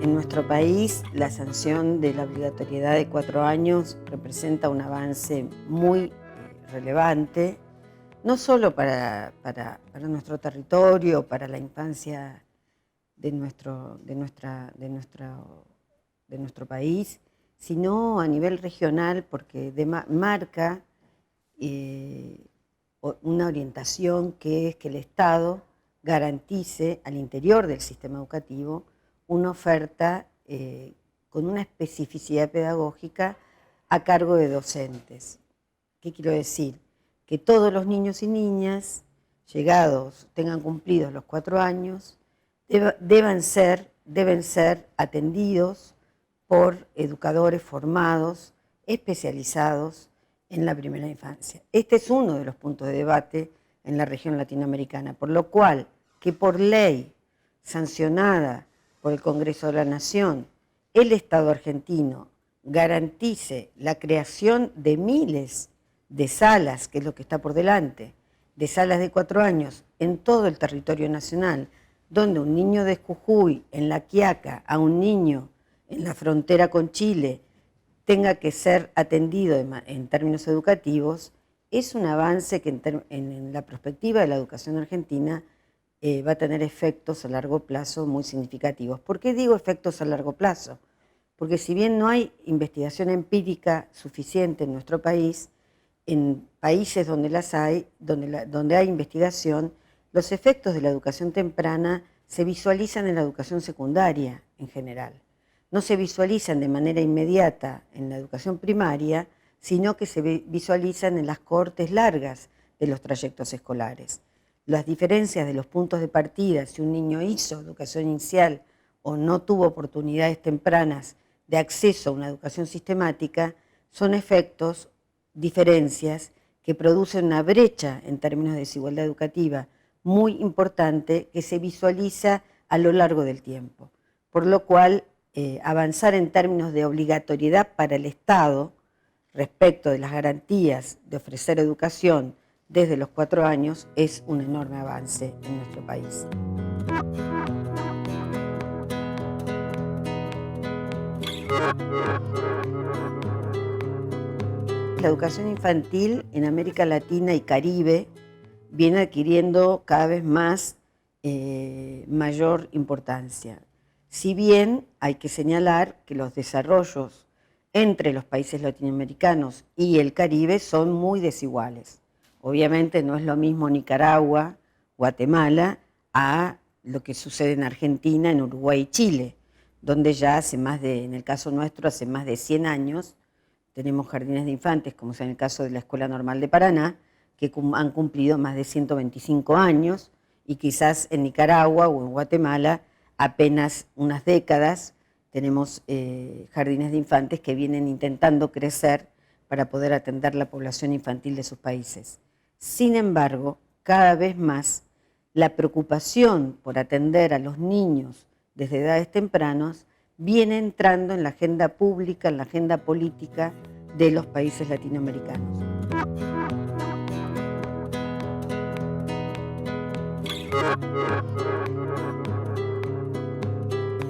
En nuestro país, la sanción de la obligatoriedad de 4 años representa un avance muy relevante, no solo para nuestro territorio, para la infancia de nuestro país, sino a nivel regional, porque marca una orientación que es que el Estado garantice al interior del sistema educativo una oferta con una especificidad pedagógica a cargo de docentes. ¿Qué quiero decir? Que todos los niños y niñas llegados, tengan cumplidos los 4 años, deben ser atendidos por educadores formados, especializados en la primera infancia. Este es uno de los puntos de debate en la región latinoamericana, por lo cual que por ley sancionada por el Congreso de la Nación, el Estado argentino garantice la creación de miles de salas, que es lo que está por delante, de salas de 4 años en todo el territorio nacional, donde un niño de Jujuy, en La Quiaca, a un niño en la frontera con Chile, tenga que ser atendido en términos educativos, es un avance que en la perspectiva de la educación argentina va a tener efectos a largo plazo muy significativos. ¿Por qué digo efectos a largo plazo? Porque si bien no hay investigación empírica suficiente en nuestro país, en países donde las hay, donde hay investigación, los efectos de la educación temprana se visualizan en la educación secundaria en general. No se visualizan de manera inmediata en la educación primaria, sino que se visualizan en las cohortes largas de los trayectos escolares. Las diferencias de los puntos de partida, si un niño hizo educación inicial o no tuvo oportunidades tempranas de acceso a una educación sistemática, son efectos, diferencias que producen una brecha en términos de desigualdad educativa muy importante que se visualiza a lo largo del tiempo. Por lo cual, avanzar en términos de obligatoriedad para el Estado respecto de las garantías de ofrecer educación desde los 4 años es un enorme avance en nuestro país. La educación infantil en América Latina y Caribe viene adquiriendo cada vez más mayor importancia. Si bien hay que señalar que los desarrollos entre los países latinoamericanos y el Caribe son muy desiguales. Obviamente no es lo mismo Nicaragua, Guatemala, a lo que sucede en Argentina, en Uruguay y Chile, donde ya en el caso nuestro, hace más de 100 años, tenemos jardines de infantes, como es en el caso de la Escuela Normal de Paraná, que han cumplido más de 125 años, y quizás en Nicaragua o en Guatemala, apenas unas décadas, tenemos jardines de infantes que vienen intentando crecer para poder atender la población infantil de sus países. Sin embargo, cada vez más, la preocupación por atender a los niños desde edades tempranas viene entrando en la agenda pública, en la agenda política de los países latinoamericanos.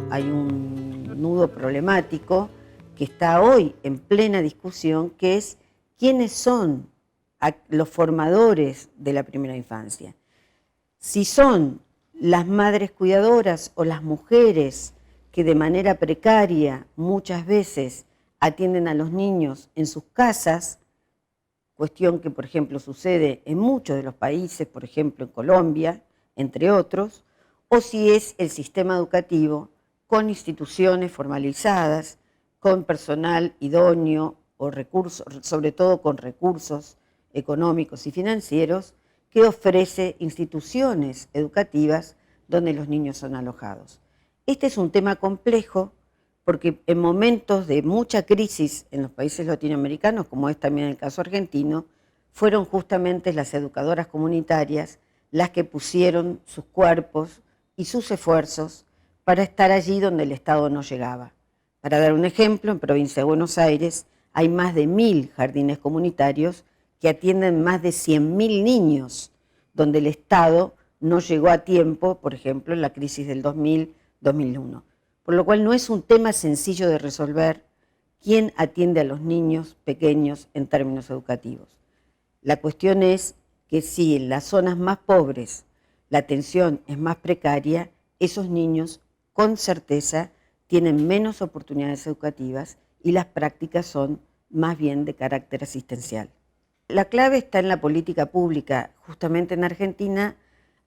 Hay un nudo problemático que está hoy en plena discusión, que es quiénes son los formadores de la primera infancia. Si son las madres cuidadoras o las mujeres que de manera precaria muchas veces atienden a los niños en sus casas, cuestión que, por ejemplo, sucede en muchos de los países, por ejemplo, en Colombia, entre otros, o si es el sistema educativo con instituciones formalizadas, con personal idóneo o recursos, sobre todo con recursos económicos y financieros, que ofrece instituciones educativas donde los niños son alojados. Este es un tema complejo porque en momentos de mucha crisis en los países latinoamericanos, como es también el caso argentino, fueron justamente las educadoras comunitarias las que pusieron sus cuerpos y sus esfuerzos para estar allí donde el Estado no llegaba. Para dar un ejemplo, en Provincia de Buenos Aires hay más de 1000 jardines comunitarios que atienden más de 100.000 niños, donde el Estado no llegó a tiempo, por ejemplo, en la crisis del 2000-2001. por lo cual no es un tema sencillo de resolver quién atiende a los niños pequeños en términos educativos. La cuestión es que si en las zonas más pobres la atención es más precaria, esos niños con certeza tienen menos oportunidades educativas y las prácticas son más bien de carácter asistencial. La clave está en la política pública. Justamente en Argentina,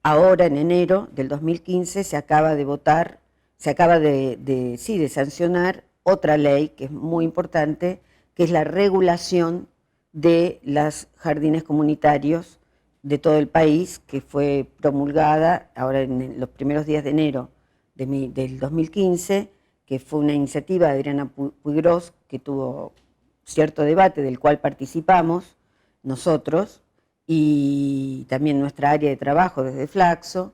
ahora en enero del 2015 se acaba de votar, se acaba de sancionar otra ley que es muy importante, que es la regulación de los jardines comunitarios de todo el país, que fue promulgada ahora en los primeros días de enero del 2015, que fue una iniciativa de Adriana Puigros, que tuvo cierto debate del cual participamos nosotros, y también nuestra área de trabajo desde Flaxo,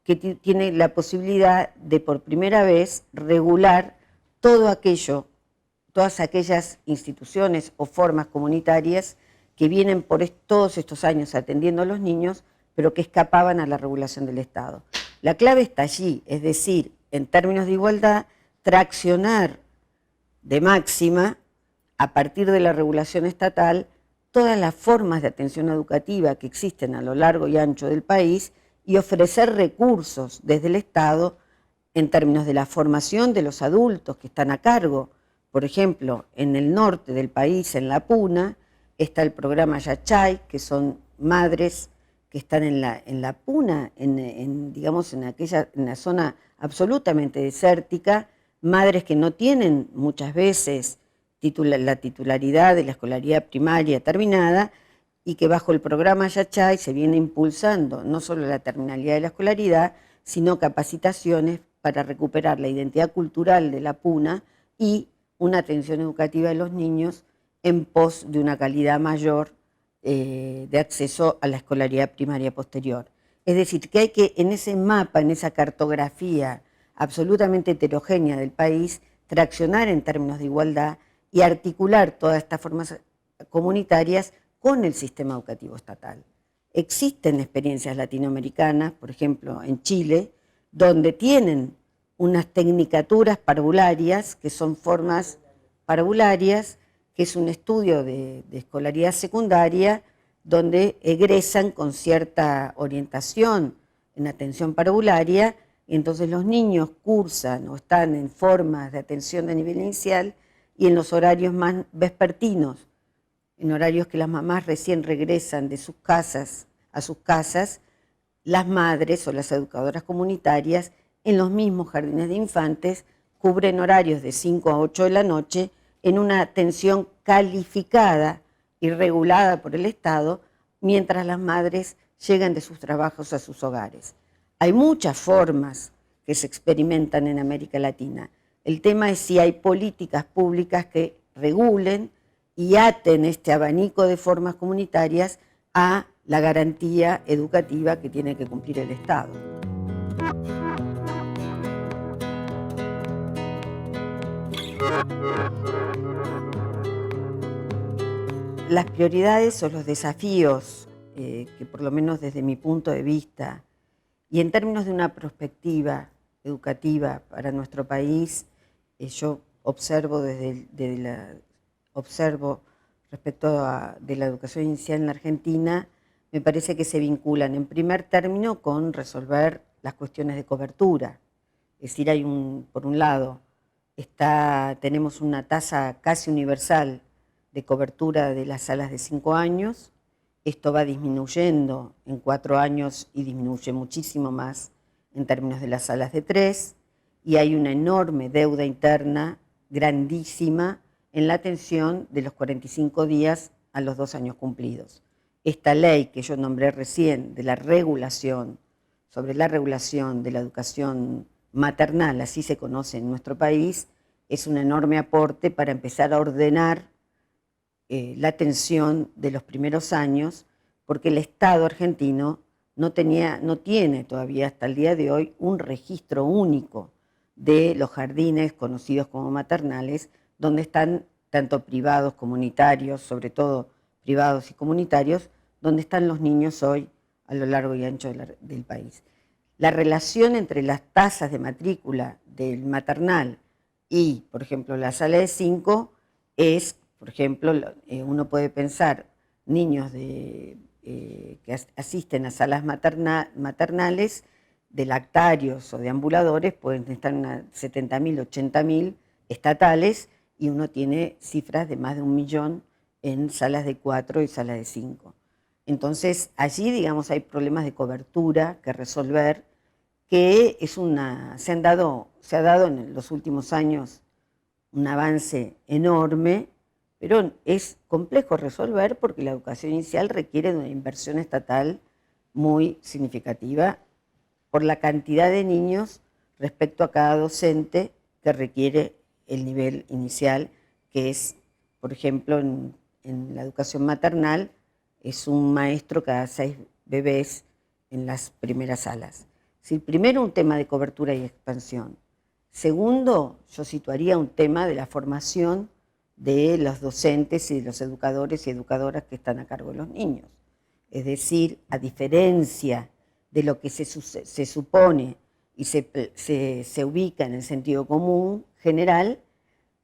que tiene la posibilidad de por primera vez regular todo aquello, todas aquellas instituciones o formas comunitarias que vienen por todos estos años atendiendo a los niños, pero que escapaban a la regulación del Estado. La clave está allí, es decir, en términos de igualdad, traccionar de máxima, a partir de la regulación estatal, todas las formas de atención educativa que existen a lo largo y ancho del país y ofrecer recursos desde el Estado en términos de la formación de los adultos que están a cargo. Por ejemplo, en el norte del país, en La Puna, está el programa Yachay, que son madres que están en la Puna, digamos, en la zona absolutamente desértica, madres que no tienen muchas veces la titularidad de la escolaridad primaria terminada y que bajo el programa Yachay se viene impulsando no solo la terminalidad de la escolaridad, sino capacitaciones para recuperar la identidad cultural de la Puna y una atención educativa de los niños en pos de una calidad mayor de acceso a la escolaridad primaria posterior. Es decir, que hay que en ese mapa, en esa cartografía absolutamente heterogénea del país, traccionar en términos de igualdad y articular todas estas formas comunitarias con el sistema educativo estatal. Existen experiencias latinoamericanas, por ejemplo, en Chile, donde tienen unas tecnicaturas parvularias, que son formas parvularias, que es un estudio de escolaridad secundaria, donde egresan con cierta orientación en atención parvularia, y entonces los niños cursan o están en formas de atención de nivel inicial y en los horarios más vespertinos, en horarios que las mamás recién regresan de sus casas a sus casas, las madres o las educadoras comunitarias en los mismos jardines de infantes cubren horarios de 5 a 8 de la noche en una atención calificada y regulada por el Estado, mientras las madres llegan de sus trabajos a sus hogares. Hay muchas formas que se experimentan en América Latina. El tema es si hay políticas públicas que regulen y aten este abanico de formas comunitarias a la garantía educativa que tiene que cumplir el Estado. Las prioridades o los desafíos que por lo menos desde mi punto de vista y en términos de una perspectiva educativa para nuestro país, yo observo respecto de la educación inicial en la Argentina, me parece que se vinculan en primer término con resolver las cuestiones de cobertura. Es decir, por un lado, tenemos una tasa casi universal de cobertura de las salas de 5 años. Esto va disminuyendo en 4 años y disminuye muchísimo más en términos de las salas de 3, y hay una enorme deuda interna, grandísima, en la atención de los 45 días a los 2 años cumplidos. Esta ley que yo nombré recién de la regulación, sobre la regulación de la educación maternal, así se conoce en nuestro país, es un enorme aporte para empezar a ordenar la atención de los primeros años, porque el Estado argentino no tiene todavía hasta el día de hoy un registro único de los jardines conocidos como maternales, donde están tanto privados, comunitarios, sobre todo privados y comunitarios, donde están los niños hoy a lo largo y ancho del país. la relación entre las tasas de matrícula del maternal y, por ejemplo, la sala de 5 es, por ejemplo, uno puede pensar niños que asisten a salas maternales de lactarios o de ambuladores, pueden estar en 70.000, 80.000 estatales, y uno tiene cifras de más de 1 millón en salas de 4 y salas de 5. Entonces, allí, digamos, hay problemas de cobertura que resolver, que se ha dado en los últimos años un avance enorme, pero es complejo resolver porque la educación inicial requiere de una inversión estatal muy significativa por la cantidad de niños respecto a cada docente que requiere el nivel inicial, que es, por ejemplo, en la educación maternal, es un maestro cada 6 bebés en las primeras salas. Primero, un tema de cobertura y expansión. Segundo, yo situaría un tema de la formación de los docentes y de los educadores y educadoras que están a cargo de los niños. Es decir, a diferencia de lo que se supone y se ubica en el sentido común general,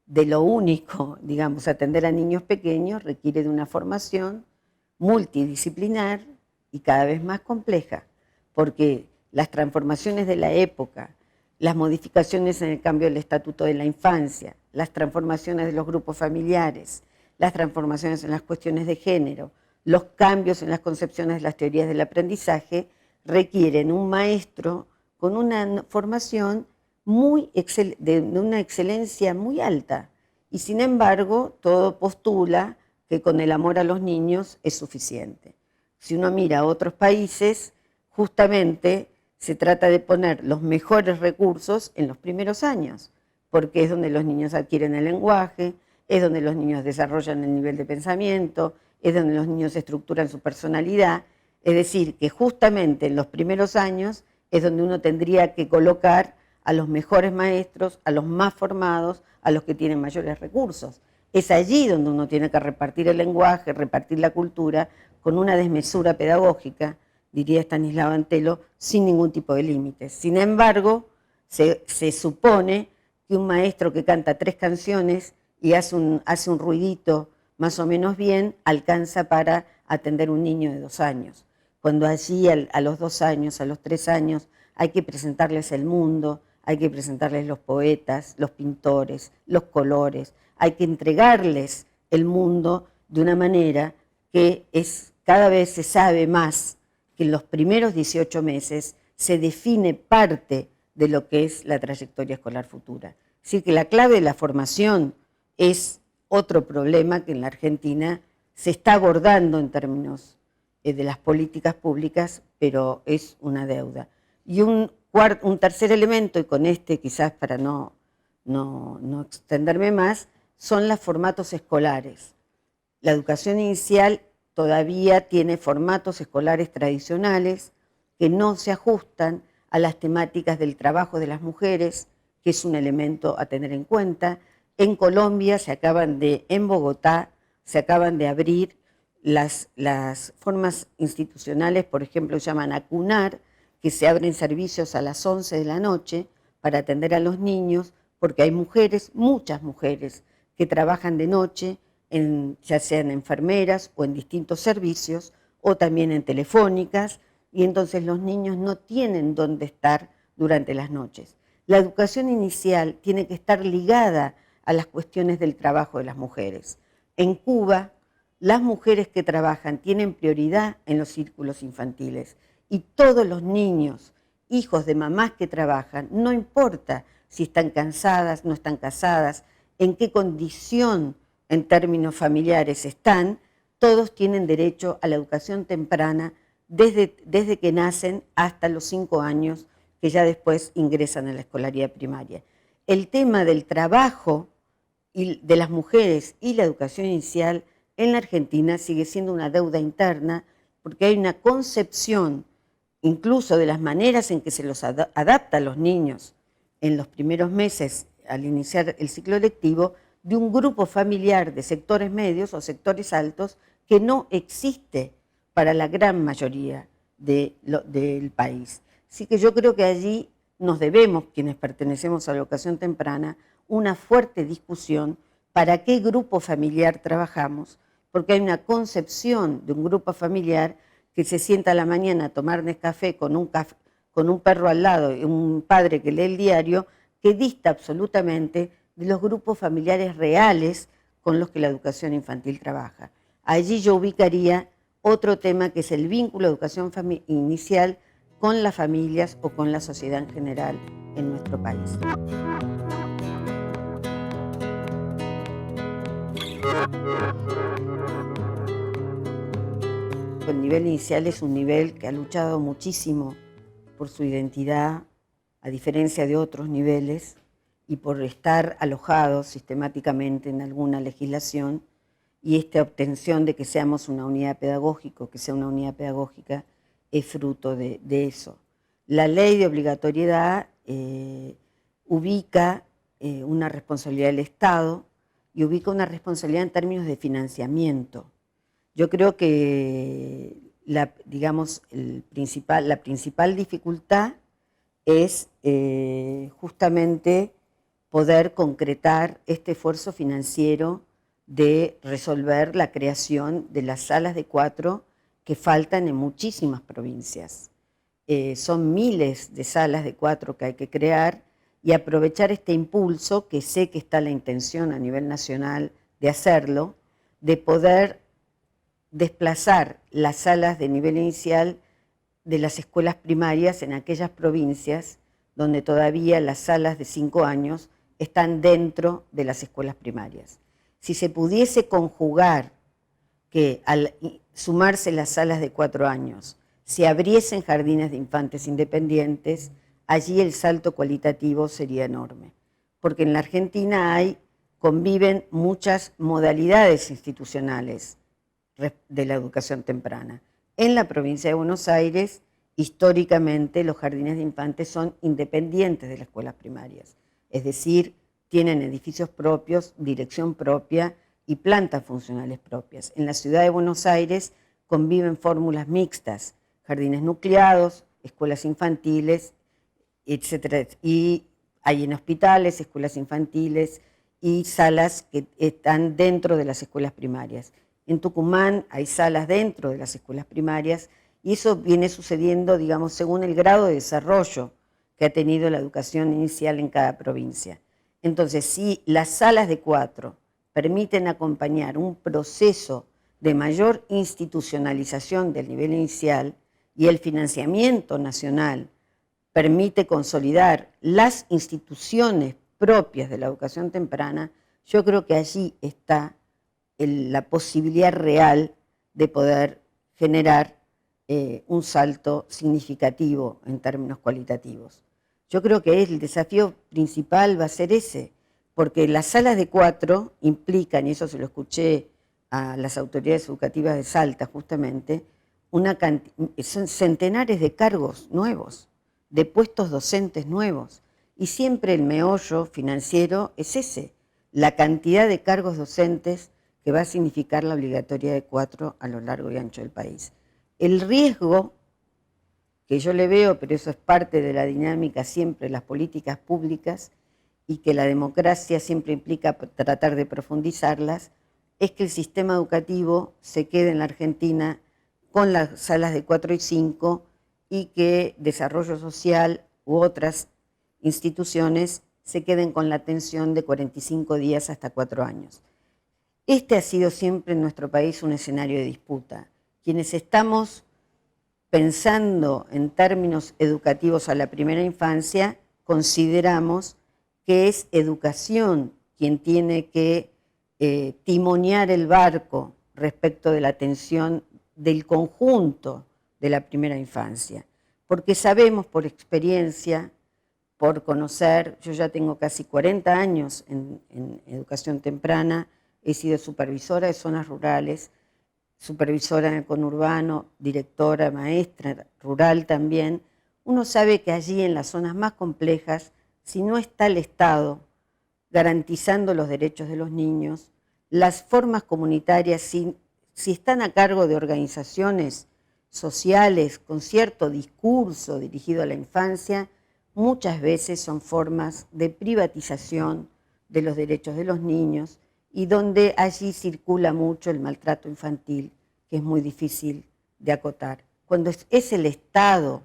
de lo único, digamos, atender a niños pequeños requiere de una formación multidisciplinar y cada vez más compleja, porque las transformaciones de la época, las modificaciones en el cambio del Estatuto de la Infancia, las transformaciones de los grupos familiares, las transformaciones en las cuestiones de género, los cambios en las concepciones de las teorías del aprendizaje, requieren un maestro con una formación de una excelencia muy alta. Y sin embargo, todo postula que con el amor a los niños es suficiente. Si uno mira a otros países, justamente se trata de poner los mejores recursos en los primeros años, porque es donde los niños adquieren el lenguaje, es donde los niños desarrollan el nivel de pensamiento, es donde los niños estructuran su personalidad. Es decir, que justamente en los primeros años es donde uno tendría que colocar a los mejores maestros, a los más formados, a los que tienen mayores recursos. Es allí donde uno tiene que repartir el lenguaje, repartir la cultura, con una desmesura pedagógica, diría Estanislao Antelo, sin ningún tipo de límites. Sin embargo, se supone que un maestro que canta 3 canciones y hace un ruidito más o menos bien, alcanza para atender un niño de 2 años. Cuando allí a los 2 años, a los 3 años, hay que presentarles el mundo, hay que presentarles los poetas, los pintores, los colores, hay que entregarles el mundo de una manera que cada vez se sabe más que en los primeros 18 meses se define parte de lo que es la trayectoria escolar futura. Así que la clave de la formación es otro problema que en la Argentina se está abordando en términos de las políticas públicas, pero es una deuda. Y un tercer elemento, y con este quizás para no extenderme más, son los formatos escolares. La educación inicial todavía tiene formatos escolares tradicionales que no se ajustan a las temáticas del trabajo de las mujeres, que es un elemento a tener en cuenta. En Colombia en Bogotá, se acaban de abrir las formas institucionales, por ejemplo, llaman ACUNAR, que se abren servicios a las 11 de la noche para atender a los niños, porque hay mujeres, muchas mujeres, que trabajan de noche, ya sean enfermeras o en distintos servicios, o también en telefónicas, y entonces los niños no tienen dónde estar durante las noches. La educación inicial tiene que estar ligada a las cuestiones del trabajo de las mujeres. En Cuba, las mujeres que trabajan tienen prioridad en los círculos infantiles y todos los niños, hijos de mamás que trabajan, no importa si están cansadas, no están casadas, en qué condición en términos familiares están, todos tienen derecho a la educación temprana desde que nacen hasta los 5 años, que ya después ingresan a la escolaridad primaria. El tema del trabajo de las mujeres y la educación inicial en la Argentina sigue siendo una deuda interna, porque hay una concepción, incluso de las maneras en que se los adapta a los niños en los primeros meses al iniciar el ciclo lectivo, de un grupo familiar de sectores medios o sectores altos que no existe para la gran mayoría del país. Así que yo creo que allí nos debemos, quienes pertenecemos a la educación temprana, una fuerte discusión para qué grupo familiar trabajamos, porque hay una concepción de un grupo familiar que se sienta a la mañana a tomar Nescafé con un perro al lado y un padre que lee el diario, que dista absolutamente de los grupos familiares reales con los que la educación infantil trabaja. Allí yo ubicaría otro tema que es el vínculo de educación inicial con las familias o con la sociedad en general en nuestro país. El nivel inicial es un nivel que ha luchado muchísimo por su identidad, a diferencia de otros niveles, y por estar alojado sistemáticamente en alguna legislación, y esta obtención de que seamos una unidad pedagógica, que sea una unidad pedagógica, es fruto de eso. La ley de obligatoriedad ubica una responsabilidad del Estado y ubica una responsabilidad en términos de financiamiento. Yo creo que la principal dificultad es justamente poder concretar este esfuerzo financiero de resolver la creación de las salas de 4 que faltan en muchísimas provincias. Son miles de salas de 4 que hay que crear y aprovechar este impulso, que sé que está la intención a nivel nacional de hacerlo, de poder desplazar las salas de nivel inicial de las escuelas primarias en aquellas provincias donde todavía las salas de 5 años están dentro de las escuelas primarias. Si se pudiese conjugar que al sumarse las salas de 4 años se abriesen jardines de infantes independientes, allí el salto cualitativo sería enorme. Porque en la Argentina conviven muchas modalidades institucionales de la educación temprana. En la provincia de Buenos Aires, históricamente, los jardines de infantes son independientes de las escuelas primarias. Es decir, tienen edificios propios, dirección propia y plantas funcionales propias. En la ciudad de Buenos Aires conviven fórmulas mixtas, jardines nucleados, escuelas infantiles, etc. Y hay en hospitales, escuelas infantiles y salas que están dentro de las escuelas primarias. En Tucumán hay salas dentro de las escuelas primarias y eso viene sucediendo, digamos, según el grado de desarrollo que ha tenido la educación inicial en cada provincia. Entonces, si las salas de 4 permiten acompañar un proceso de mayor institucionalización del nivel inicial y el financiamiento nacional permite consolidar las instituciones propias de la educación temprana, yo creo que allí está la posibilidad real de poder generar un salto significativo en términos cualitativos. Yo creo que el desafío principal va a ser ese, porque las salas de 4 implican, y eso se lo escuché a las autoridades educativas de Salta justamente, son centenares de cargos nuevos, de puestos docentes nuevos, y siempre el meollo financiero es ese, la cantidad de cargos docentes que va a significar la obligatoriedad de 4 a lo largo y ancho del país. El riesgo que yo le veo, pero eso es parte de la dinámica siempre de las políticas públicas y que la democracia siempre implica tratar de profundizarlas, es que el sistema educativo se quede en la Argentina con las salas de 4 y 5 y que desarrollo social u otras instituciones se queden con la atención de 45 días hasta 4 años. Este ha sido siempre en nuestro país un escenario de disputa. Quienes estamos pensando en términos educativos a la primera infancia, consideramos que es educación quien tiene que timonear el barco respecto de la atención del conjunto de la primera infancia. Porque sabemos por experiencia, por conocer, yo ya tengo casi 40 años en educación temprana, he sido supervisora de zonas rurales, supervisora en el conurbano, directora, maestra rural también. Uno sabe que allí en las zonas más complejas, si no está el Estado garantizando los derechos de los niños, las formas comunitarias, si están a cargo de organizaciones sociales con cierto discurso dirigido a la infancia, muchas veces son formas de privatización de los derechos de los niños y donde allí circula mucho el maltrato infantil, que es muy difícil de acotar. Cuando es el Estado,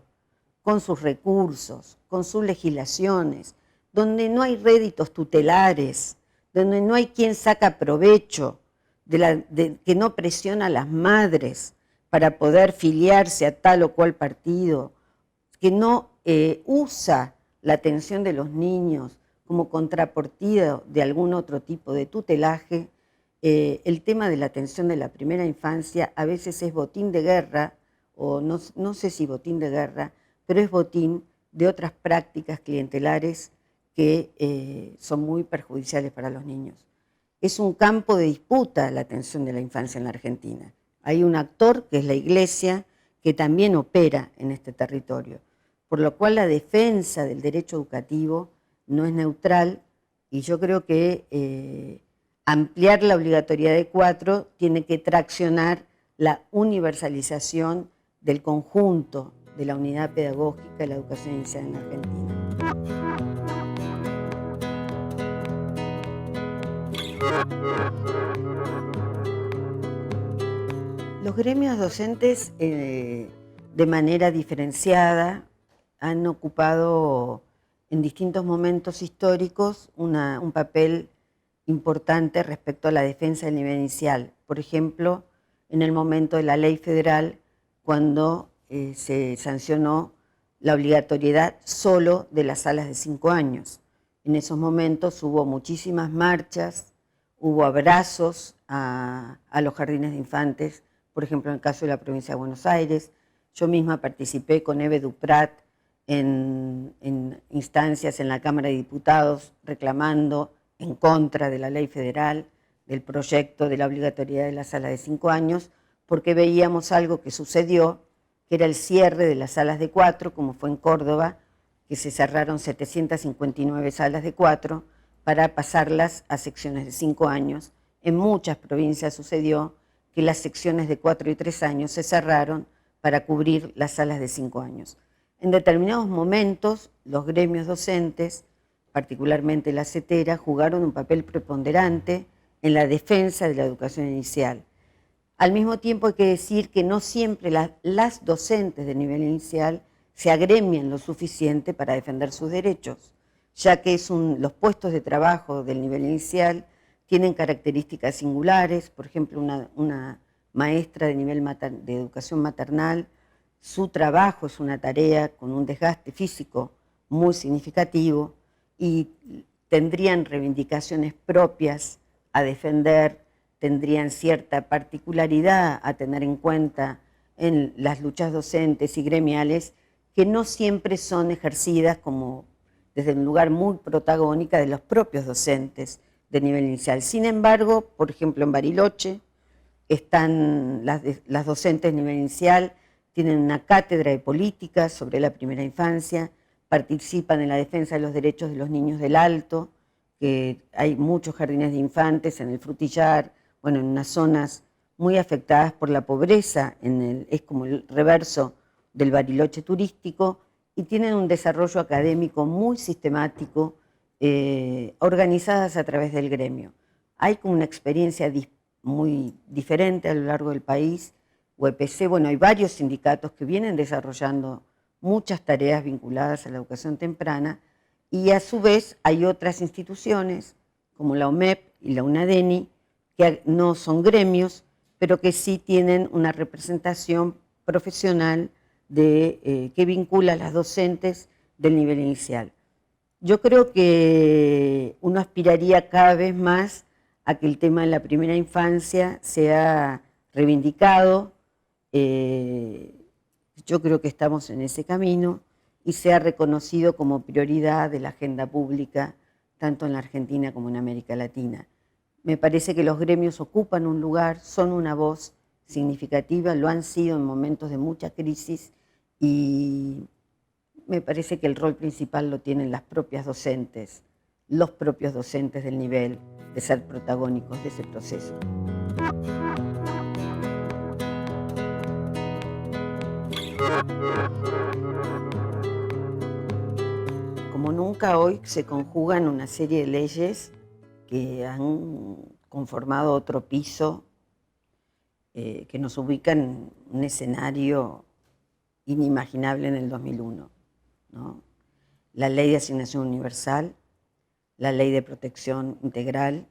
con sus recursos, con sus legislaciones, donde no hay réditos tutelares, donde no hay quien saca provecho, que no presiona a las madres para poder filiarse a tal o cual partido, que no usa la atención de los niños como contrapartida de algún otro tipo de tutelaje, el tema de la atención de la primera infancia a veces es botín de guerra, o no sé si botín de guerra, pero es botín de otras prácticas clientelares que son muy perjudiciales para los niños. Es un campo de disputa la atención de la infancia en la Argentina. Hay un actor, que es la Iglesia, que también opera en este territorio, por lo cual la defensa del derecho educativo no es neutral, y yo creo que ampliar la obligatoriedad de 4 tiene que traccionar la universalización del conjunto de la unidad pedagógica de la educación inicial en la Argentina. Los gremios docentes, de manera diferenciada, han ocupado en distintos momentos históricos un papel importante respecto a la defensa del nivel inicial. Por ejemplo, en el momento de la ley federal, cuando se sancionó la obligatoriedad solo de las salas de 5 años. En esos momentos hubo muchísimas marchas, hubo abrazos a los jardines de infantes, por ejemplo en el caso de la provincia de Buenos Aires. Yo misma participé con Eve Duprat en instancias en la Cámara de Diputados reclamando en contra de la ley federal, del proyecto de la obligatoriedad de la sala de 5 años, porque veíamos algo que sucedió, que era el cierre de las salas de 4, como fue en Córdoba, que se cerraron 759 salas de 4 para pasarlas a secciones de 5 años. En muchas provincias sucedió que las secciones de 4 y 3 años se cerraron para cubrir las salas de 5 años. En determinados momentos, los gremios docentes, particularmente la CETERA, jugaron un papel preponderante en la defensa de la educación inicial. Al mismo tiempo hay que decir que no siempre las docentes de nivel inicial se agremian lo suficiente para defender sus derechos, ya que los puestos de trabajo del nivel inicial tienen características singulares. Por ejemplo, una maestra de nivel de educación maternal, su trabajo es una tarea con un desgaste físico muy significativo y tendrían reivindicaciones propias a defender, tendrían cierta particularidad a tener en cuenta en las luchas docentes y gremiales, que no siempre son ejercidas como desde un lugar muy protagónico de los propios docentes de nivel inicial. Sin embargo, por ejemplo, en Bariloche están las docentes de nivel inicial, tienen una cátedra de política sobre la primera infancia, participan en la defensa de los derechos de los niños del Alto, que hay muchos jardines de infantes en el Frutillar, bueno, en unas zonas muy afectadas por la pobreza, es como el reverso del Bariloche turístico, y tienen un desarrollo académico muy sistemático, organizadas a través del gremio. Hay como una experiencia muy diferente a lo largo del país. UEPC, bueno, hay varios sindicatos que vienen desarrollando muchas tareas vinculadas a la educación temprana, y a su vez hay otras instituciones como la OMEP y la UNADENI, que no son gremios, pero que sí tienen una representación profesional que vincula a las docentes del nivel inicial. Yo creo que uno aspiraría cada vez más a que el tema de la primera infancia sea reivindicado. Yo creo que estamos en ese camino y sea reconocido como prioridad de la agenda pública, tanto en la Argentina como en América Latina. Me parece que los gremios ocupan un lugar, son una voz significativa, lo han sido en momentos de mucha crisis, y me parece que el rol principal lo tienen las propias docentes, los propios docentes del nivel, de ser protagónicos de ese proceso. Como nunca hoy se conjugan una serie de leyes que han conformado otro piso que nos ubica en un escenario inimaginable en el 2001, ¿no? La Ley de Asignación Universal, la Ley de Protección Integral,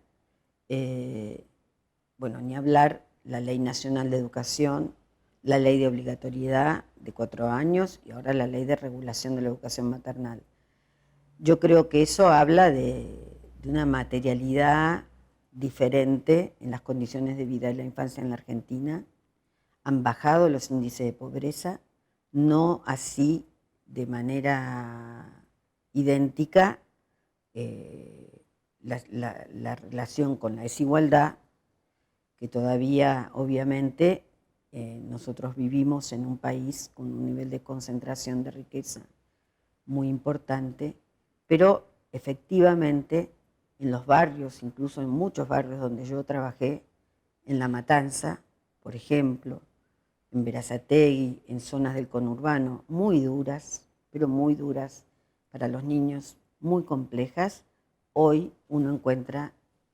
bueno, ni hablar, la Ley Nacional de Educación, la Ley de Obligatoriedad de 4 años y ahora la Ley de Regulación de la Educación Maternal. Yo creo que eso habla de una materialidad diferente en las condiciones de vida de la infancia en la Argentina. Han bajado los índices de pobreza, no así de manera idéntica la relación con la desigualdad, que todavía obviamente nosotros vivimos en un país con un nivel de concentración de riqueza muy importante, pero efectivamente en los barrios, incluso en muchos barrios donde yo trabajé, en La Matanza, por ejemplo, en Berazategui, en zonas del conurbano, muy duras, pero muy duras para los niños, muy complejas, hoy uno encuentra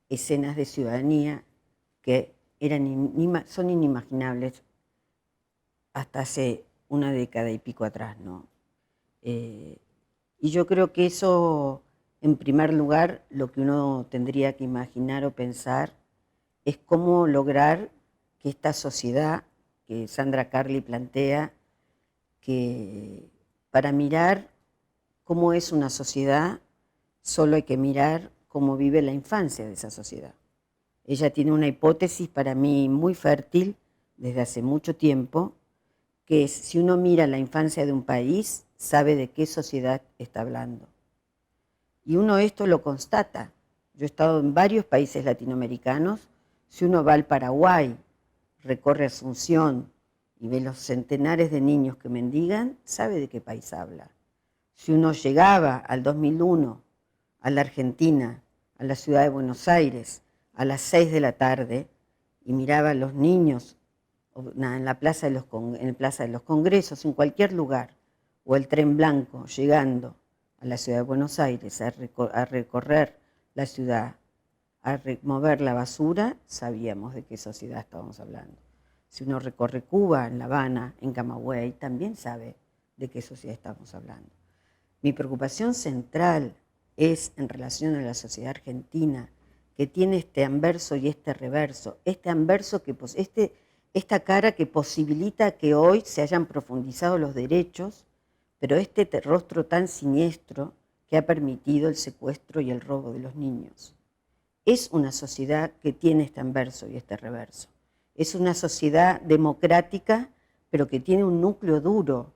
escenas de ciudadanía que son inimaginables hasta hace una década y pico atrás, ¿no? Y yo creo que eso, en primer lugar, lo que uno tendría que imaginar o pensar es cómo lograr que esta sociedad que Sandra Carli plantea, que para mirar cómo es una sociedad, solo hay que mirar cómo vive la infancia de esa sociedad. Ella tiene una hipótesis para mí muy fértil desde hace mucho tiempo, que es, si uno mira la infancia de un país, sabe de qué sociedad está hablando. Y uno esto lo constata. Yo he estado en varios países latinoamericanos. Si uno va al Paraguay, recorre Asunción y ve los centenares de niños que mendigan, sabe de qué país habla. Si uno llegaba al 2001 a la Argentina, a la ciudad de Buenos Aires, a las 6 de la tarde y miraba a los niños en la Plaza de los Congresos, en cualquier lugar, o el tren blanco llegando a la ciudad de Buenos Aires a recorrer la ciudad, a remover la basura, sabíamos de qué sociedad estábamos hablando. Si uno recorre Cuba, en La Habana, en Camagüey, también sabe de qué sociedad estamos hablando. Mi preocupación central es en relación a la sociedad argentina, que tiene este anverso y este reverso, esta cara que posibilita que hoy se hayan profundizado los derechos, pero este rostro tan siniestro que ha permitido el secuestro y el robo de los niños. Es una sociedad que tiene este anverso y este reverso. Es una sociedad democrática, pero que tiene un núcleo duro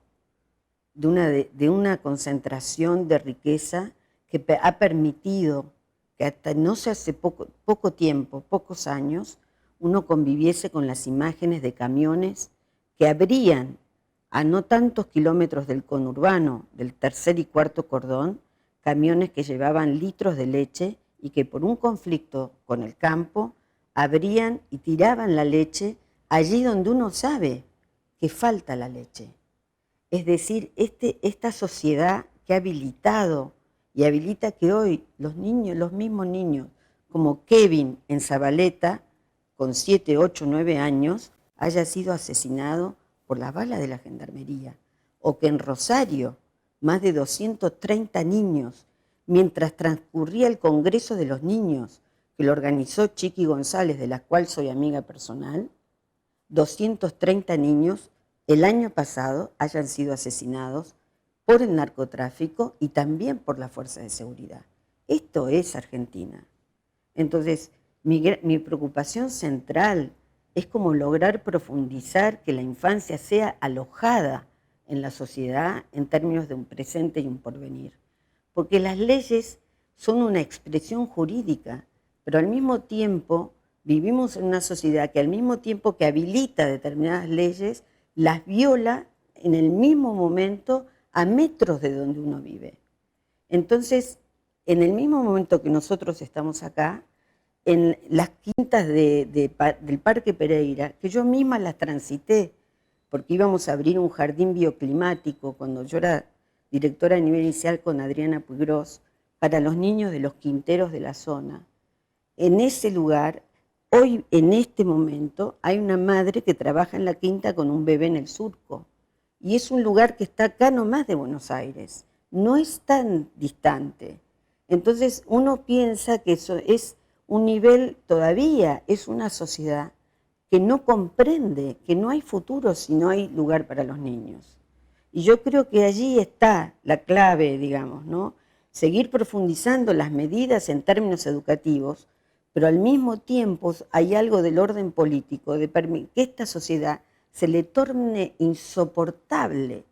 de una concentración de riqueza que ha permitido que hasta no se hace poco tiempo, pocos años, uno conviviese con las imágenes de camiones que abrían a no tantos kilómetros del conurbano, del tercer y cuarto cordón, camiones que llevaban litros de leche y que por un conflicto con el campo abrían y tiraban la leche allí donde uno sabe que falta la leche. Es decir, esta sociedad que ha habilitado y habilita que hoy los mismos niños, como Kevin en Zabaleta, con 7, 8, 9 años, haya sido asesinado por las balas de la gendarmería, o que en Rosario, más de 230 niños, mientras transcurría el Congreso de los Niños, que lo organizó Chiqui González, de la cual soy amiga personal, 230 niños el año pasado hayan sido asesinados por el narcotráfico y también por las fuerzas de seguridad. Esto es Argentina. Entonces, mi preocupación central es cómo lograr profundizar que la infancia sea alojada en la sociedad en términos de un presente y un porvenir. Porque las leyes son una expresión jurídica, pero al mismo tiempo vivimos en una sociedad que al mismo tiempo que habilita determinadas leyes, las viola en el mismo momento a metros de donde uno vive. Entonces, en el mismo momento que nosotros estamos acá, en las quintas del Parque Pereira, que yo misma las transité, porque íbamos a abrir un jardín bioclimático cuando yo era directora a nivel inicial con Adriana Puigros, para los niños de los quinteros de la zona. En ese lugar, hoy, en este momento, hay una madre que trabaja en la quinta con un bebé en el surco. Y es un lugar que está acá nomás de Buenos Aires. No es tan distante. Entonces uno piensa que eso es un nivel todavía, es una sociedad que no comprende que no hay futuro si no hay lugar para los niños. Y yo creo que allí está la clave, digamos, ¿no? Seguir profundizando las medidas en términos educativos, pero al mismo tiempo hay algo del orden político, de que esta sociedad se le torne insoportable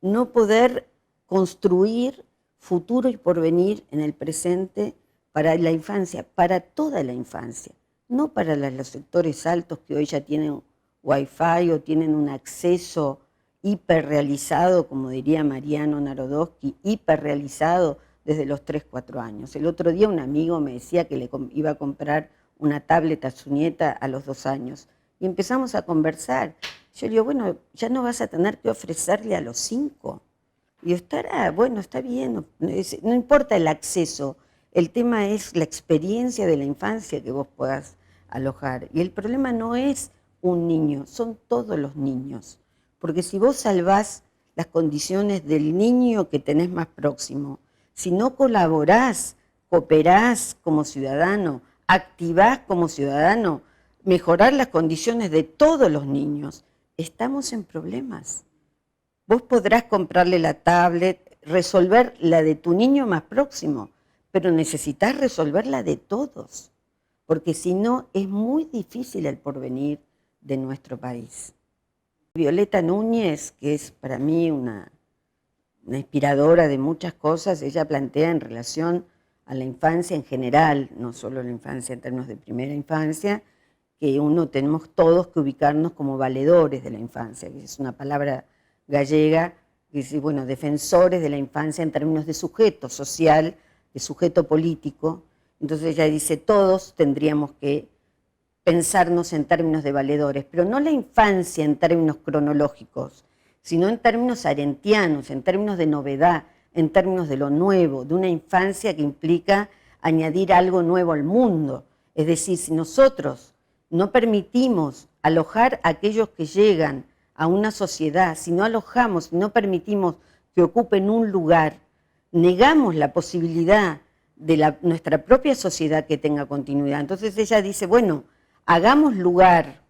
no poder construir futuro y porvenir en el presente para la infancia, para toda la infancia, no para los sectores altos que hoy ya tienen wifi o tienen un acceso hiperrealizado, como diría Mariano Narodowski, hiperrealizado desde los 3, 4 años. El otro día un amigo me decía que le iba a comprar una tablet a su nieta a los 2 años y empezamos a conversar. Yo le digo, bueno, ya no vas a tener que ofrecerle a los 5. Y estará, bueno, está bien, no importa el acceso, el tema es la experiencia de la infancia que vos puedas alojar. Y el problema no es un niño, son todos los niños. Porque si vos salvás las condiciones del niño que tenés más próximo, si no colaborás, cooperás como ciudadano, activás como ciudadano, mejorar las condiciones de todos los niños, estamos en problemas. Vos podrás comprarle la tablet, resolver la de tu niño más próximo, pero necesitas resolver la de todos, porque si no es muy difícil el porvenir de nuestro país. Violeta Núñez, que es para mí una inspiradora de muchas cosas, ella plantea en relación a la infancia en general, no solo la infancia en términos de primera infancia, que tenemos todos que ubicarnos como valedores de la infancia, que es una palabra gallega, que dice, bueno, defensores de la infancia en términos de sujeto social, de sujeto político. Entonces ella dice, todos tendríamos que pensarnos en términos de valedores, pero no la infancia en términos cronológicos, sino en términos arendtianos, en términos de novedad, en términos de lo nuevo, de una infancia que implica añadir algo nuevo al mundo. Es decir, si nosotros no permitimos alojar a aquellos que llegan a una sociedad, si no alojamos, si no permitimos que ocupen un lugar, negamos la posibilidad de nuestra propia sociedad que tenga continuidad. Entonces ella dice, bueno, hagamos lugar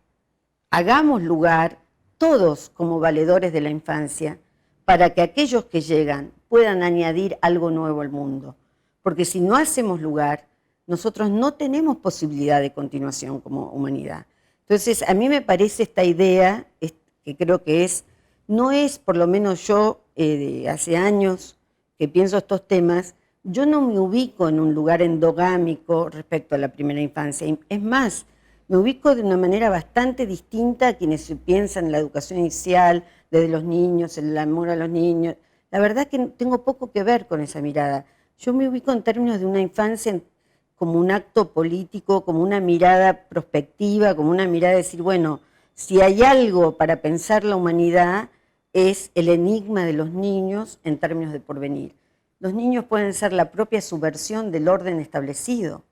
todos como valedores de la infancia para que aquellos que llegan puedan añadir algo nuevo al mundo. Porque si no hacemos lugar, nosotros no tenemos posibilidad de continuación como humanidad. Entonces, a mí me parece esta idea, que creo que no es, por lo menos yo, hace años que pienso estos temas, yo no me ubico en un lugar endogámico respecto a la primera infancia. Es más, me ubico de una manera bastante distinta a quienes piensan en la educación inicial, desde los niños, el amor a los niños. La verdad que tengo poco que ver con esa mirada. Yo me ubico en términos de una infancia como un acto político, como una mirada prospectiva, como una mirada de decir, bueno, si hay algo para pensar la humanidad, es el enigma de los niños en términos de porvenir. Los niños pueden ser la propia subversión del orden establecido.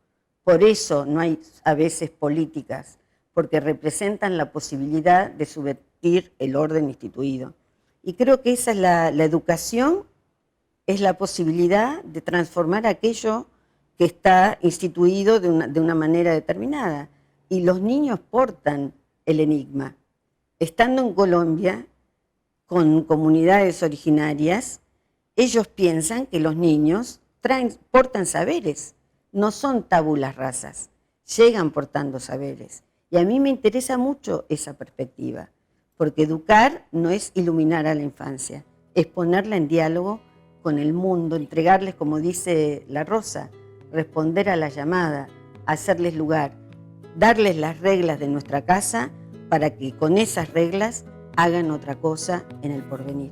Por eso no hay a veces políticas, porque representan la posibilidad de subvertir el orden instituido. Y creo que esa es la educación, es la posibilidad de transformar aquello que está instituido de una manera determinada. Y los niños portan el enigma. Estando en Colombia, con comunidades originarias, ellos piensan que los niños portan saberes, no son tabulas rasas, llegan portando saberes. Y a mí me interesa mucho esa perspectiva, porque educar no es iluminar a la infancia, es ponerla en diálogo con el mundo, entregarles, como dice La Rosa, responder a la llamada, hacerles lugar, darles las reglas de nuestra casa para que con esas reglas hagan otra cosa en el porvenir.